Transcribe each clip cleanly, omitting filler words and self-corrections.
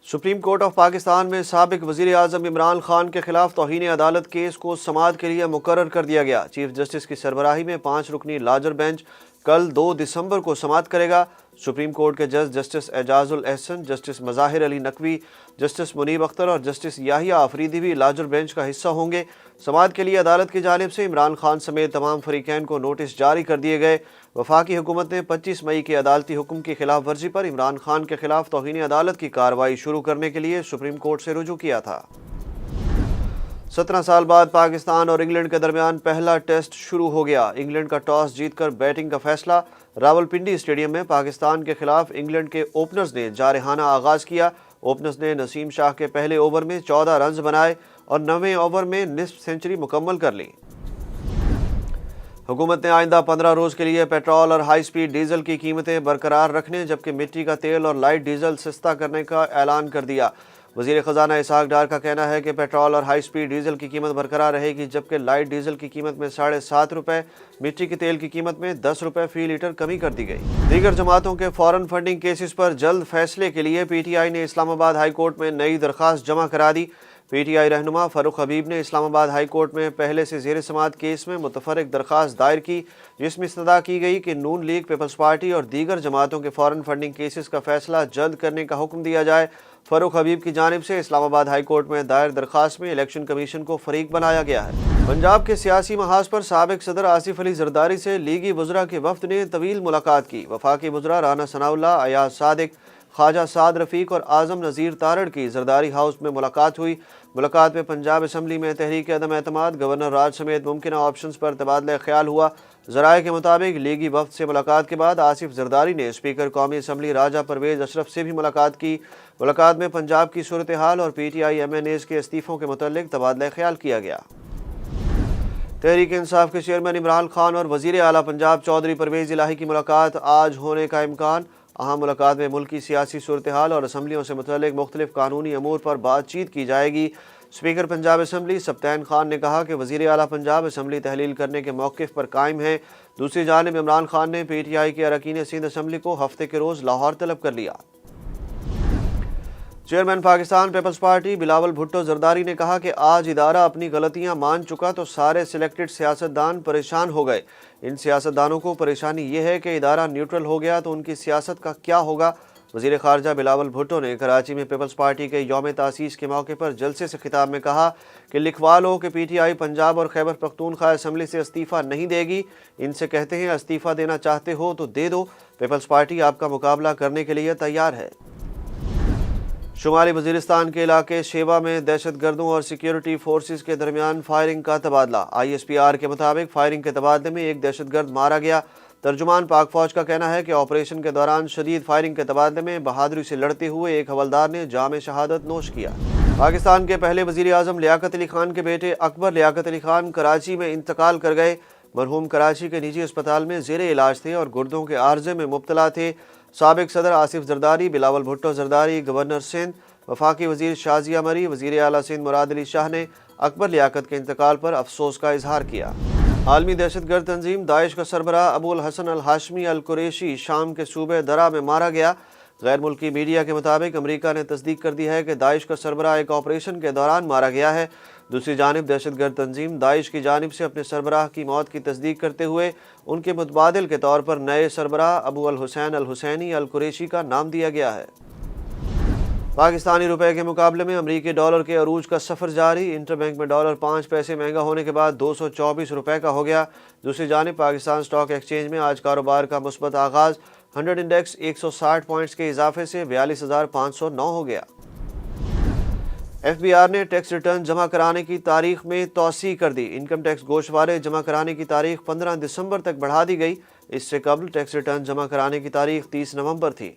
Supreme court of Pakistan میں سابق وزیر اعظم عمران خان کے خلاف توہین عدالت کیس کو سماعت کے لیے مقرر کر دیا گیا۔ چیف جسٹس کی سربراہی میں 5 رکنی لارجر بینچ کل 2 دسمبر کو سماعت کرے گا۔ سپریم کورٹ کے جج جسٹس اعجاز الاحسن، جسٹس مظاہر علی نقوی، جسٹس منیب اختر اور جسٹس یاحییٰ آفریدی بھی لارجر بینچ کا حصہ ہوں گے۔ سماعت کے لیے عدالت کی جانب سے عمران خان سمیت تمام فریقین کو نوٹس جاری کر دیے گئے۔ وفاقی حکومت نے 25 مئی کے عدالتی حکم کی خلاف ورزی پر عمران خان کے خلاف توہین عدالت کی کارروائی شروع کرنے کے لیے سپریم کورٹ سے رجوع کیا تھا۔ 17 سال بعد پاکستان اور انگلینڈ کے درمیان پہلا ٹیسٹ شروع ہو گیا۔ انگلینڈ کا ٹاس جیت کر بیٹنگ کا فیصلہ۔ راولپنڈی اسٹیڈیم میں پاکستان کے خلاف انگلینڈ کے اوپنرز نے جارحانہ آغاز کیا۔ اوپنرز نے نسیم شاہ کے پہلے اوور میں 14 رنز بنائے اور 9ویں اوور میں نصف سنچری مکمل کر لی۔ حکومت نے آئندہ 15 روز کے لیے پیٹرول اور ہائی سپیڈ ڈیزل کی قیمتیں برقرار رکھنے جبکہ مٹی کا تیل اور لائٹ ڈیزل سستا کرنے کا اعلان کر دیا۔ وزیر خزانہ اسحاق ڈار کا کہنا ہے کہ پیٹرول اور ہائی سپیڈ ڈیزل کی قیمت برقرار رہے گی جبکہ لائٹ ڈیزل کی قیمت میں 7.5 روپے، مٹی کے تیل کی قیمت میں 10 روپے فی لیٹر کمی کر دی گئی۔ دیگر جماعتوں کے فورن فنڈنگ کیسز پر جلد فیصلے کے لیے پی ٹی آئی نے اسلام آباد ہائی کورٹ میں نئی درخواست جمع کرا دی۔ پی ٹی آئی رہنما فاروق حبیب نے اسلام آباد ہائی کورٹ میں پہلے سے زیر سماعت کیس میں متفرق درخواست دائر کی جس میں استدعا کی گئی کہ نون لیگ، پیپلز پارٹی اور دیگر جماعتوں کے فورن فنڈنگ کیسز کا فیصلہ جلد کرنے کا حکم دیا جائے۔ فاروق حبیب کی جانب سے اسلام آباد ہائی کورٹ میں دائر درخواست میں الیکشن کمیشن کو فریق بنایا گیا ہے۔ پنجاب کے سیاسی محاذ پر سابق صدر آصف علی زرداری سے لیگی وزراء کے وفد نے طویل ملاقات کی۔ وفاقی وزراء رانا ثناءاللہ، ایاز صادق، خواجہ سعد رفیق اور اعظم نذیر تارڑ کی زرداری ہاؤس میں ملاقات ہوئی۔ ملاقات میں پنجاب اسمبلی میں تحریک عدم اعتماد، گورنر راج سمیت ممکنہ آپشنز پر تبادلہ خیال ہوا۔ ذرائع کے مطابق لیگی وفد سے ملاقات کے بعد آصف زرداری نے اسپیکر قومی اسمبلی راجہ پرویز اشرف سے بھی ملاقات کی۔ ملاقات میں پنجاب کی صورتحال اور P T I M N As کے استعفوں کے متعلق تبادلہ خیال کیا گیا۔ تحریک انصاف کے چیئرمین عمران خان اور وزیر اعلیٰ پنجاب چودھری پرویز الہی کی ملاقات آج ہونے کا امکان۔ اہم ملاقات میں ملکی سیاسی صورتحال اور اسمبلیوں سے متعلق مختلف قانونی امور پر بات چیت کی جائے گی۔ اسپیکر پنجاب اسمبلی سبطین خان نے کہا کہ وزیر اعلیٰ پنجاب اسمبلی تحلیل کرنے کے موقف پر قائم ہے۔ دوسری جانب عمران خان نے پی ٹی آئی کے اراکین سندھ اسمبلی کو ہفتے کے روز لاہور طلب کر لیا۔ Chairman Pakistan Peoples Party Bilawal Bhutto Zardari نے کہا کہ آج ادارہ اپنی غلطیاں مان چکا تو سارے سلیکٹڈ سیاستدان پریشان ہو گئے۔ ان سیاستدانوں کو پریشانی یہ ہے کہ ادارہ نیوٹرل ہو گیا تو ان کی سیاست کا کیا ہوگا۔ وزیر خارجہ بلاول بھٹو نے کراچی میں پیپلز پارٹی کے یوم تاسیس کے موقع پر جلسے سے خطاب میں کہا کہ لکھوا لو کہ پی ٹی آئی پنجاب اور خیبر پختونخوا اسمبلی سے استعفیٰ نہیں دے گی۔ ان سے کہتے ہیں استعفیٰ دینا چاہتے ہو تو دے دو، پیپلز پارٹی آپ کا مقابلہ کرنے کے لیے تیار ہے۔ شمالی وزیرستان کے علاقے شیوا میں دہشت گردوں اور سیکیورٹی فورسز کے درمیان فائرنگ کا تبادلہ۔ آئی ایس پی آر کے مطابق فائرنگ کے تبادلے میں ایک دہشت گرد مارا گیا۔ ترجمان پاک فوج کا کہنا ہے کہ آپریشن کے دوران شدید فائرنگ کے تبادلے میں بہادری سے لڑتے ہوئے ایک حوالدار نے جام شہادت نوش کیا۔ پاکستان کے پہلے وزیر اعظم لیاقت علی خان کے بیٹے اکبر لیاقت علی خان کراچی میں انتقال کر گئے۔ مرحوم کراچی کے نجی اسپتال میں زیر علاج تھے اور گردوں کے عارضے میں مبتلا تھے۔ سابق صدر آصف زرداری، بلاول بھٹو زرداری، گورنر سندھ، وفاقی وزیر شازیہ مری، وزیر اعلیٰ سندھ مراد علی شاہ نے اکبر لیاقت کے انتقال پر افسوس کا اظہار کیا۔ عالمی دہشت گرد تنظیم داعش کا سربراہ ابو الحسن الہاشمی القریشی شام کے صوبے درہ میں مارا گیا۔ غیر ملکی میڈیا کے مطابق امریکہ نے تصدیق کر دی ہے کہ داعش کا سربراہ ایک آپریشن کے دوران مارا گیا ہے۔ دوسری جانب دہشت گرد تنظیم داعش کی جانب سے اپنے سربراہ کی موت کی تصدیق کرتے ہوئے ان کے متبادل کے طور پر نئے سربراہ ابو الحسین الحسینی القریشی کا نام دیا گیا ہے۔ پاکستانی روپے کے مقابلے میں امریکی ڈالر کے عروج کا سفر جاری۔ انٹر بینک میں ڈالر 5 پیسے مہنگا ہونے کے بعد 224 روپے کا ہو گیا۔ دوسری جانب پاکستان سٹاک ایکسچینج میں آج کاروبار کا مثبت آغاز۔ 100 انڈیکس 160 پوائنٹس کے اضافے سے 42,509 ہو گیا۔ ایف بی آر نے ٹیکس ریٹرن جمع کرانے کی تاریخ میں توسیع کر دی۔ انکم ٹیکس گوشوارے جمع کرانے کی تاریخ 15 دسمبر تک بڑھا دی گئی۔ اس سے قبل ٹیکس ریٹرن جمع کرانے کی تاریخ 30 نومبر تھی۔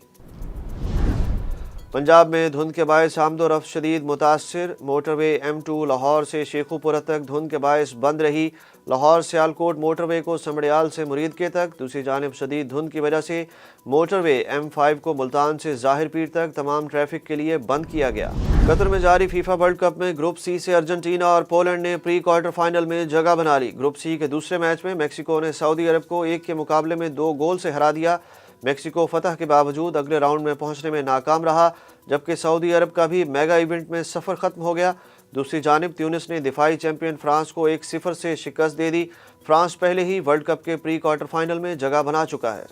پنجاب میں دھند کے باعث آمد و رفت شدید متاثر۔ موٹر وے M2 لاہور سے شیخوپورہ تک دھند کے باعث بند رہی۔ لاہور سیالکوٹ موٹر وے کو سمڑیال سے مرید کے تک۔ دوسری جانب شدید دھند کی وجہ سے موٹر وے M5 کو ملتان سے ظاہر پیر تک تمام ٹریفک کے لیے بند کیا گیا۔ قطر میں جاری فیفا ورلڈ کپ میں گروپ سی سے ارجنٹینا اور پولینڈ نے پری کوارٹر فائنل میں جگہ بنا لی۔ گروپ سی کے دوسرے میچ میں میکسیکو نے سعودی عرب کو 1 کے مقابلے میں 2 گول سے ہرا دیا۔ میکسیکو فتح کے باوجود اگلے راؤنڈ میں پہنچنے میں ناکام رہا، جبکہ سعودی عرب کا بھی میگا ایونٹ میں سفر ختم ہو گیا۔ دوسری جانب تیونس نے دفاعی چیمپئن فرانس کو 1-0 سے شکست دے دی۔ فرانس پہلے ہی ورلڈ کپ کے پری کوارٹر فائنل میں جگہ بنا چکا ہے۔